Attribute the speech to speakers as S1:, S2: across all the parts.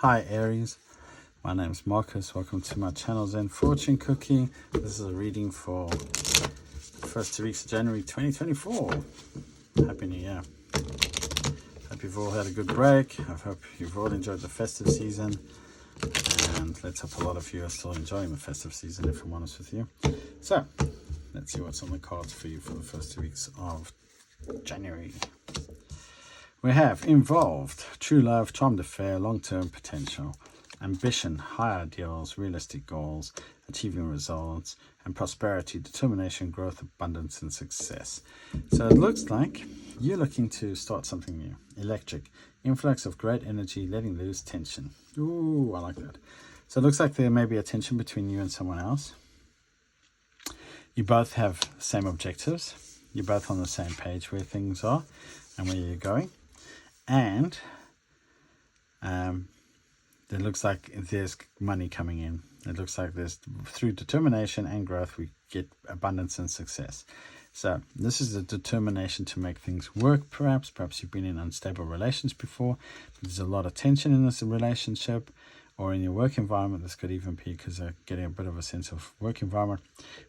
S1: Hi Aries, my name is Marcus. Welcome to my channel Zenfortunecookie. This is a reading for the first 2 weeks of January 2024. Happy New Year. Hope you've all had a good break. I hope you've all enjoyed the festive season. And let's hope a lot of you are still enjoying the festive season, if I'm honest with you. So, let's see what's on the cards for you for the first 2 weeks of January. We have involved, true love, charmed affair, long-term potential, ambition, high ideals, realistic goals, achieving results, and prosperity, determination, growth, abundance, and success. So it looks like you're looking to start something new. Electric, influx of great energy, letting loose tension. Ooh, I like that. So it looks like there may be a tension between you and someone else. You both have the same objectives. You're both on the same page where things are and where you're going. And it looks like there's money coming in. It looks like there's, through determination and growth, we get abundance and success. So this is a determination to make things work, perhaps. Perhaps you've been in unstable relations before. There's a lot of tension in this relationship or in your work environment. This could even be because they're getting a bit of a sense of work environment.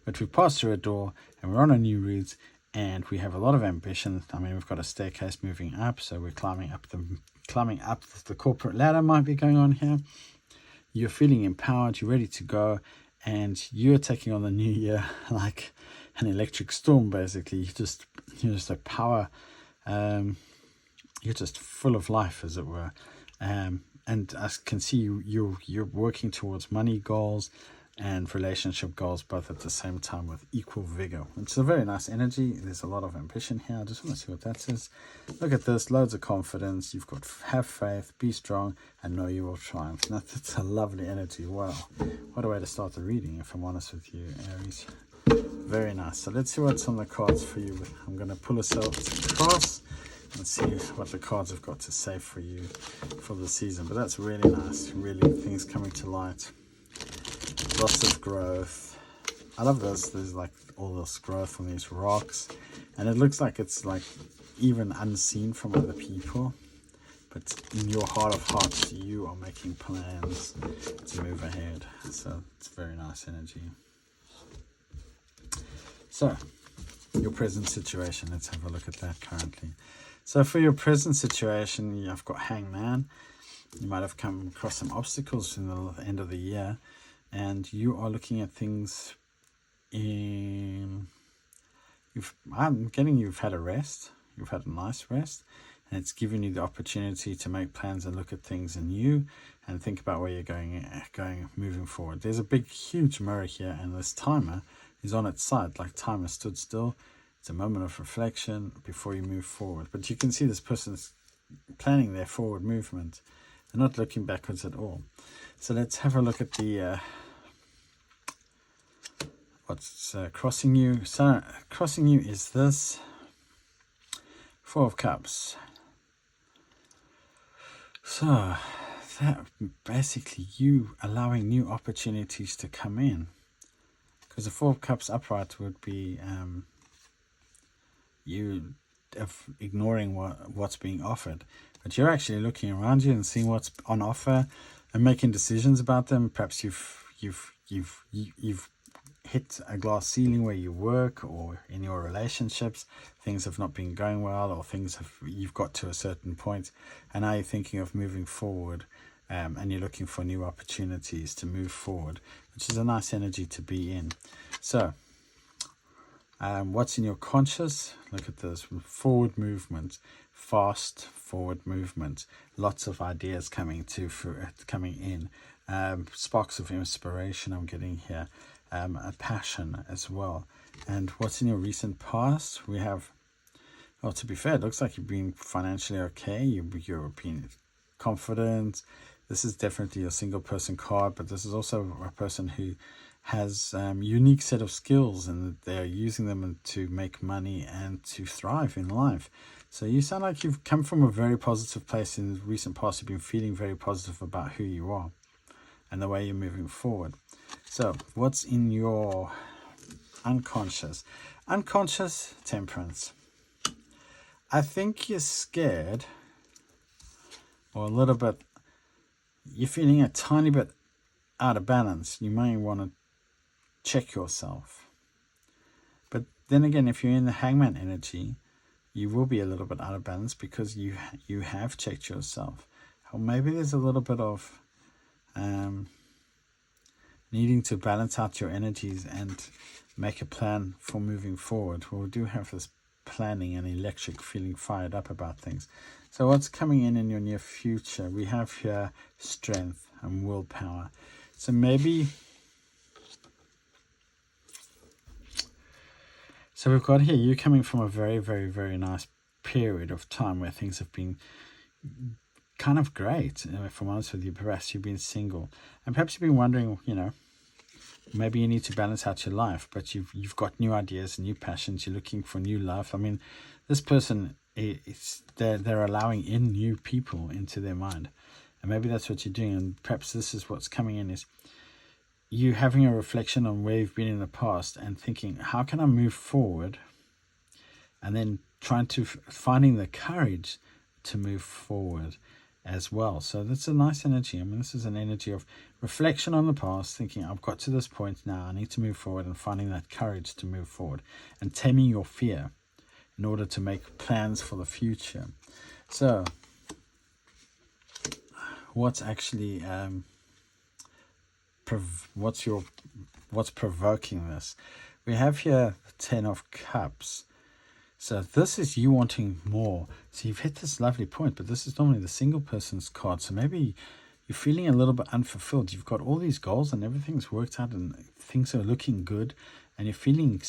S1: But we've passed through a door and we're on a new route. And we have a lot of ambition. I mean, we've got a staircase moving up, so we're climbing up the corporate ladder might be going on here. You're feeling empowered, you're ready to go, and you're taking on the new year like an electric storm, basically. You're just a power, you're just full of life, as it were. And I can see you're working towards money goals and relationship goals both at the same time with equal vigor. It's a very nice energy. There's a lot of ambition here. I just want to see what that says. Look at this, loads of confidence. You've got have faith, be strong, and know you will triumph. That's a lovely energy. Wow, what a way to start the reading, if I'm honest with you, Aries. Very nice. So let's see what's on the cards for you. I'm going to pull ourselves across and see what the cards have got to say for you for the season. But that's really nice. Really, things coming to light. Lots of growth. I love this. There's like all this growth on these rocks, and it looks like it's like even unseen from other people, but in your heart of hearts you are making plans to move ahead. So it's very nice energy. So your present situation, let's have a look at that currently. So for your present situation, I've got Hangman. You might have come across some obstacles in the end of the year, and you are looking at things I'm getting you've had a rest. You've had a nice rest, and it's given you the opportunity to make plans and look at things anew and think about where you're going moving forward. There's a big, huge mirror here, and this timer is on its side, like time has stood still. It's a moment of reflection before you move forward. But you can see this person's planning their forward movement. They're not looking backwards at all. So let's have a look at the what's crossing you. So crossing you is this Four of Cups. So that basically you allowing new opportunities to come in, because the Four of Cups upright would be you ignoring what's being offered, but you're actually looking around you and seeing what's on offer and making decisions about them. Perhaps you've hit a glass ceiling where you work or in your relationships. Things have not been going well, or you've got to a certain point, and now you're thinking of moving forward, and you're looking for new opportunities to move forward, which is a nice energy to be in. So what's in your conscious? Look at this. Forward movement, fast forward movement, lots of ideas coming in, sparks of inspiration I'm getting here, a passion as well. And what's in your recent past? We have, well, to be fair, it looks like you've been financially okay. You're being confident. This is definitely a single person card, but this is also a person who has unique set of skills, and they're using them to make money and to thrive in life. So you sound like you've come from a very positive place in the recent past. You've been feeling very positive about who you are and the way you're moving forward. So what's in your unconscious? Unconscious, Temperance. I think you're scared, or a little bit you're feeling a tiny bit out of balance, you may want to check yourself. But then again, if you're in the hangman energy, you will be a little bit out of balance because you have checked yourself. Or maybe there's a little bit of needing to balance out your energies and make a plan for moving forward. Well, we do have this planning and electric, feeling fired up about things. So what's coming in your near future? We have here strength and willpower. So maybe, so we've got here you coming from a very, very, very nice period of time where things have been kind of great. If I'm honest with you, perhaps you've been single, and perhaps you've been wondering, maybe you need to balance out your life, but you've got new ideas, new passions. You're looking for new love. I mean, this person they're allowing in new people into their mind, and maybe that's what you're doing. And perhaps this is what's coming in, is you having a reflection on where you've been in the past and thinking, how can I move forward? And then trying to finding the courage to move forward as well. So that's a nice energy. I mean, this is an energy of reflection on the past, thinking I've got to this point now, I need to move forward, and finding that courage to move forward and taming your fear in order to make plans for the future. So what's actually what's provoking this? We have here the 10 of Cups. So this is you wanting more. So you've hit this lovely point, but this is normally the single person's card. So maybe you're feeling a little bit unfulfilled. You've got all these goals and everything's worked out and things are looking good, and you're feeling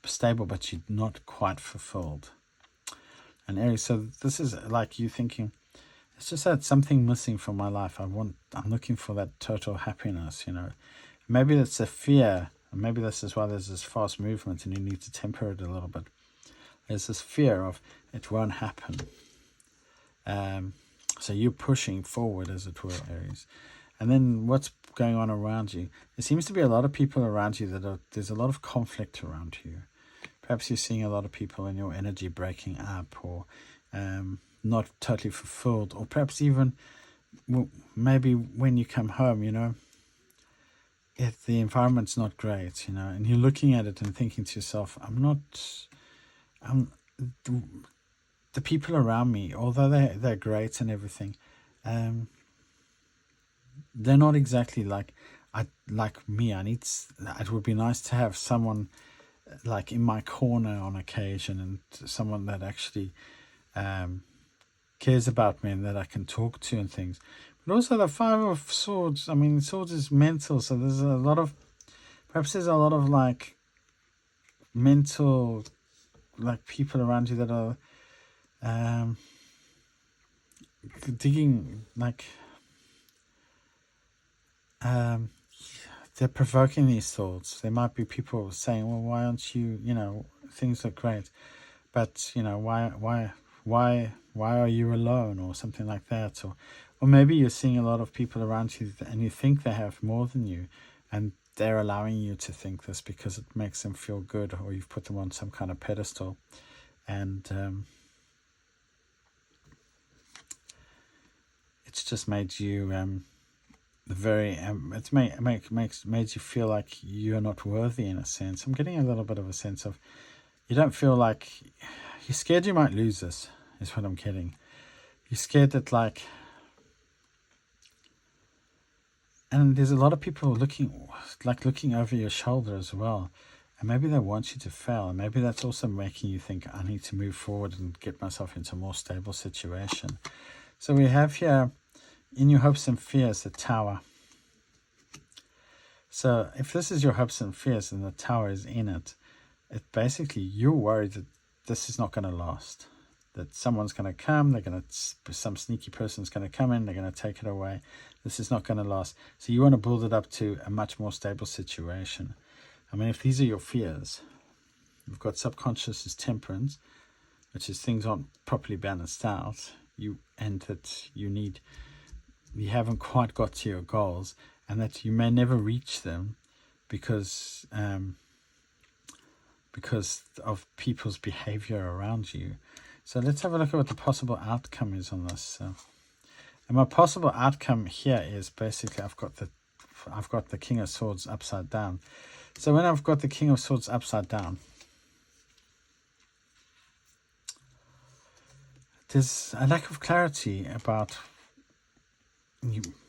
S1: stable, but you're not quite fulfilled. And Aries, so this is like you thinking, it's just that something missing from my life. I'm looking for that total happiness, Maybe that's a fear, and maybe this is why there's this fast movement and you need to temper it a little bit. There's this fear of it won't happen. So you're pushing forward, as it were, Aries. And then what's going on around you? There seems to be a lot of people around you there's a lot of conflict around you. Perhaps you're seeing a lot of people in your energy breaking up, or not totally fulfilled, or perhaps even maybe when you come home, if the environment's not great, and you're looking at it and thinking to yourself, the people around me, although they're great and everything, they're not exactly like me. It would be nice to have someone like in my corner on occasion, and someone that actually cares about me and that I can talk to and things. But also the 5 of Swords. I mean, Swords is mental, so there's a lot of like mental, like people around you that are digging, like they're provoking these thoughts. There might be people saying, well, why aren't you, things look great, but why are you alone, or something like that? Or maybe you're seeing a lot of people around you and you think they have more than you, and they're allowing you to think this because it makes them feel good, or you've put them on some kind of pedestal, and it's just made you it's made you feel like you're not worthy, in a sense. I'm getting a little bit of a sense of you don't feel like, you're scared you might lose this, is what I'm getting. You're scared that and there's a lot of people looking over your shoulder as well, and maybe they want you to fail, and maybe that's also making you think, I need to move forward and get myself into a more stable situation. So we have here, in your hopes and fears, the Tower. So if this is your hopes and fears and the Tower is in it, basically you're worried that this is not going to last, that someone's going to come, some sneaky person's going to come in, they're going to take it away. This is not going to last. So you want to build it up to a much more stable situation. I mean, if these are your fears, you've got subconscious as Temperance, which is things aren't properly balanced out, and that you haven't quite got to your goals, and that you may never reach them because of people's behavior around you. So let's have a look at what the possible outcome is on this. So And my possible outcome here is basically I've got the King of Swords upside down. So when I've got the King of Swords upside down, there's a lack of clarity about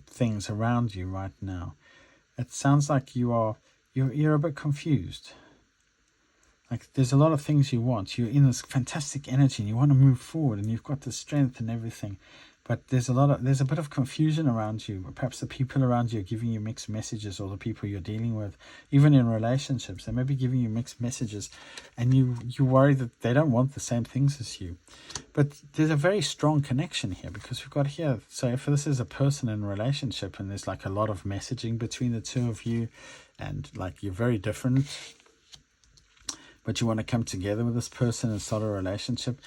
S1: things around you right now. It sounds like you're a bit confused. Like there's a lot of things you want. You're in this fantastic energy and you want to move forward and you've got the strength and everything. But there's a bit of confusion around you. Perhaps the people around you are giving you mixed messages, or the people you're dealing with, even in relationships, they may be giving you mixed messages, and you worry that they don't want the same things as you. But there's a very strong connection here, because we've got here, so if this is a person in a relationship and there's like a lot of messaging between the two of you, and like you're very different, but you want to come together with this person and start a relationship,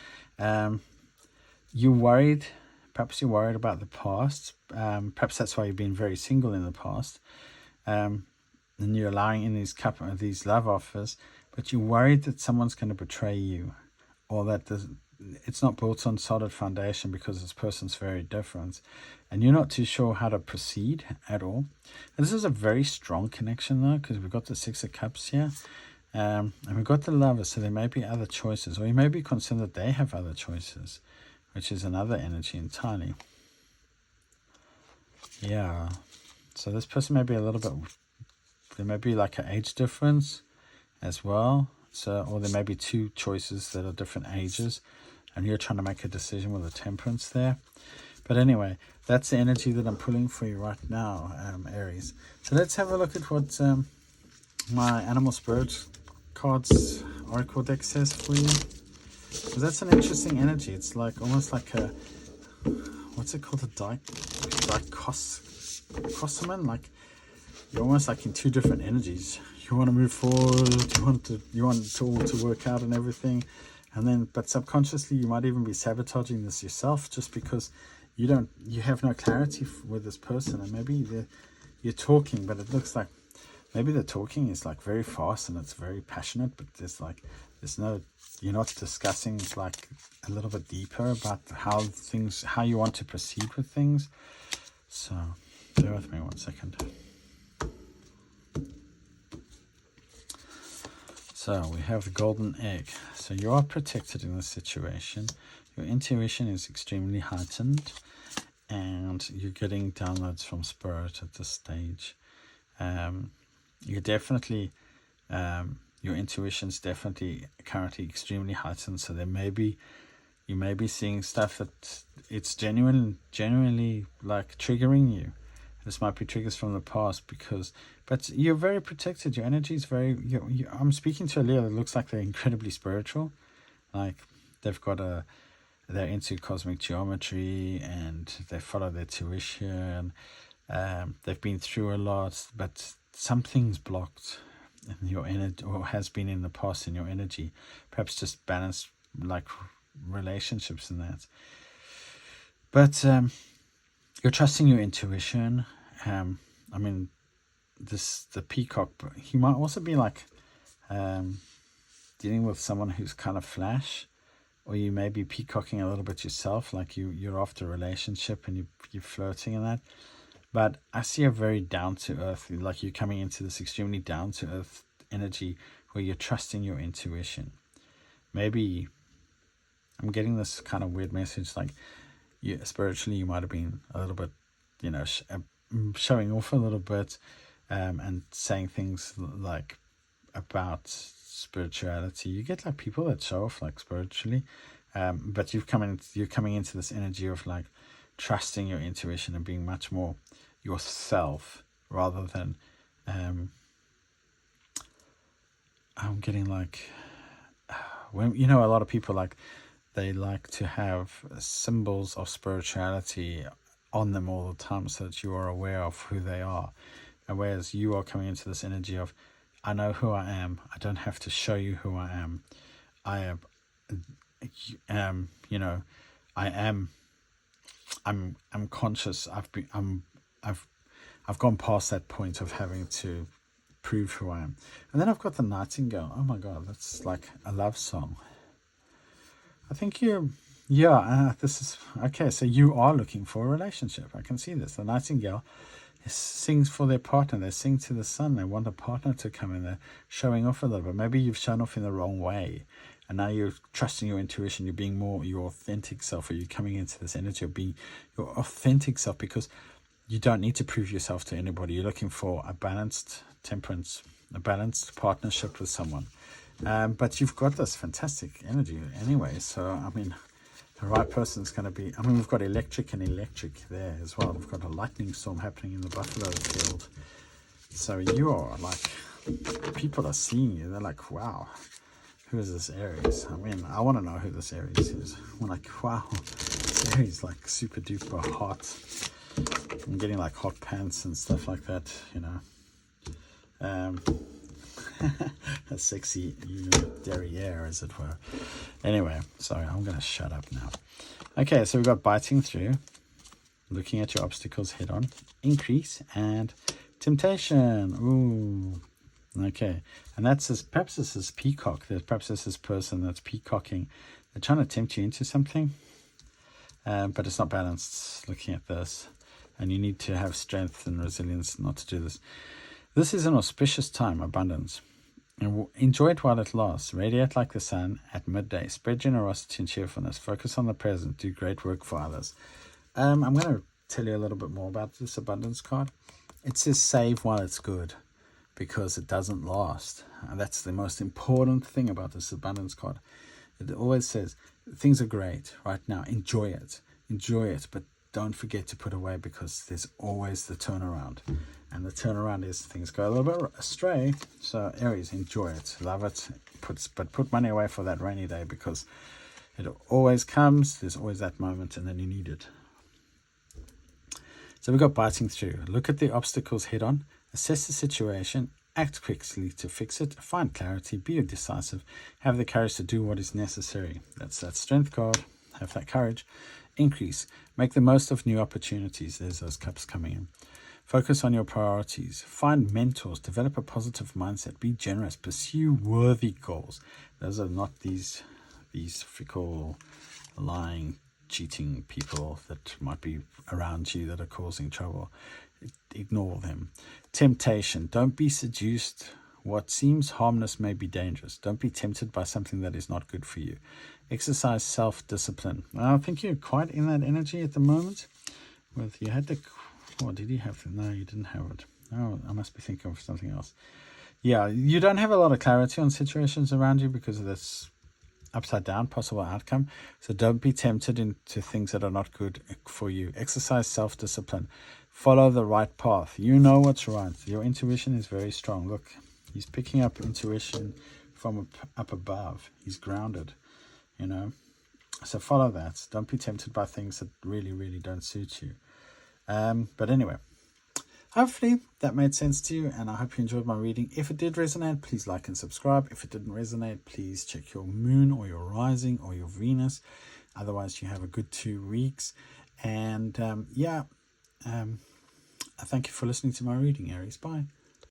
S1: you're worried. Perhaps you're worried about the past. Perhaps that's why you've been very single in the past. And you're allowing in these love offers, but you're worried that someone's going to betray you, or that it's not built on solid foundation because this person's very different. And you're not too sure how to proceed at all. And this is a very strong connection though, because we've got the Six of Cups here. And we've got the Lover, so there may be other choices, or you may be concerned that they have other choices, which is another energy entirely. Yeah. So this person may be a little bit, there may be like an age difference as well. So, or there may be two choices that are different ages, and you're trying to make a decision with a Temperance there. But anyway, that's the energy that I'm pulling for you right now, Aries. So let's have a look at what my Animal Spirit cards Oracle deck says for you. So that's an interesting energy. It's like almost like a, what's it called, a dichotomous, like you're almost like in two different energies. You want to move forward, you want it all to work out and everything, and then but subconsciously you might even be sabotaging this yourself, just because you have no clarity with this person. And maybe you're talking, but it looks like maybe the talking is like very fast and it's very passionate, but you're not discussing like a little bit deeper about how you want to proceed with things. So bear with me 1 second. So we have the golden egg. So you are protected in this situation. Your intuition is extremely heightened, and you're getting downloads from Spirit at this stage. You're definitely your intuition's definitely currently extremely heightened, so you may be seeing stuff that it's genuinely like triggering you. This might be triggers from the past, but you're very protected. Your energy is I'm speaking to a Leo that looks like they're incredibly spiritual, like they're into cosmic geometry and they follow their tuition. They've been through a lot, but something's blocked in your energy, or has been in the past in your energy. Perhaps just balance like relationships and that. But you're trusting your intuition. The peacock, he might also be like dealing with someone who's kind of flash, or you may be peacocking a little bit yourself, like you're after a relationship and you're flirting and that. But I see a very down-to-earth, like you're coming into this extremely down-to-earth energy where you're trusting your intuition. Maybe I'm getting this kind of weird message, like spiritually you might have been a little bit, showing off a little bit, and saying things like about spirituality. You get like people that show off like spiritually, but you're coming into this energy of like trusting your intuition and being much more yourself, rather than I'm getting like when a lot of people like they like to have symbols of spirituality on them all the time, so that you are aware of who they are. And whereas you are coming into this energy of, I know who I am. I don't have to show you who I am. I'm conscious. I've gone past that point of having to prove who I am. And then I've got the Nightingale. Oh my God, that's like a love song. I think you're Yeah, this is okay. So you are looking for a relationship. I can see this. The nightingale sings for their partner. They sing to the sun. They want a partner to come in. They're showing off a little bit. Maybe you've shown off in the wrong way, and now you're trusting your intuition. You're being more your authentic self, or you're coming into this energy of being your authentic self, because you don't need to prove yourself to anybody. You're looking for a balanced temperance, a balanced partnership with someone. But you've got this fantastic energy anyway. So, I mean, the right person's going to be, I mean, we've got electric and electric there as well. We've got a lightning storm happening in the buffalo field. So you are like, people are seeing you. They're like, wow, who is this Aries? I mean, I want to know who this Aries is. I'm like, wow, this Aries like super duper hot. I'm getting like hot pants and stuff like that, you know. A sexy derriere, as it were. Anyway, sorry, I'm going to shut up now. Okay, so we've got biting through, looking at your obstacles head on, increase, and temptation. Ooh, okay. And that's this, perhaps this is peacock. Perhaps this is person that's peacocking. They're trying to tempt you into something, but it's not balanced. Looking at this, and you need to have strength and resilience not to do this. This is an auspicious time, abundance. And enjoy it while it lasts. Radiate like the sun at midday. Spread generosity and cheerfulness. Focus on the present. Do great work for others. I'm going to tell you a little bit more about this abundance card. It says save while it's good, because it doesn't last. And that's the most important thing about this abundance card. It always says things are great right now. Enjoy it. Enjoy it. But don't forget to put away, because there's always the turnaround. And the turnaround is things go a little bit astray. So Aries, enjoy it, love it, but put money away for that rainy day, because it always comes. There's always that moment, and then you need it. So we've got biting through. Look at the obstacles head on, assess the situation, act quickly to fix it, find clarity, be decisive, have the courage to do what is necessary. That's that strength card. Have that courage. Increase. Make the most of new opportunities. There's those cups coming in. Focus on your priorities. Find mentors. Develop a positive mindset. Be generous. Pursue worthy goals. Those are not these fickle, lying, cheating people that might be around you that are causing trouble. Ignore them. Temptation. Don't be seduced. What seems harmless may be dangerous. Don't be tempted by something that is not good for you. Exercise self-discipline. I think you're quite in that energy at the moment. You had the... Or did you have it? No, you didn't have it. Oh, I must be thinking of something else. Yeah, you don't have a lot of clarity on situations around you because of this upside down possible outcome. So don't be tempted into things that are not good for you. Exercise self-discipline. Follow the right path. You know what's right. Your intuition is very strong. Look, he's picking up intuition from up above. He's grounded, you know. So follow that. Don't be tempted by things that really, really don't suit you. But anyway, hopefully that made sense to you, and I hope you enjoyed my reading. If it did resonate, please like and subscribe. If it didn't resonate, please check your moon or your rising or your Venus. Otherwise, you have a good 2 weeks. And I thank you for listening to my reading, Aries. Bye.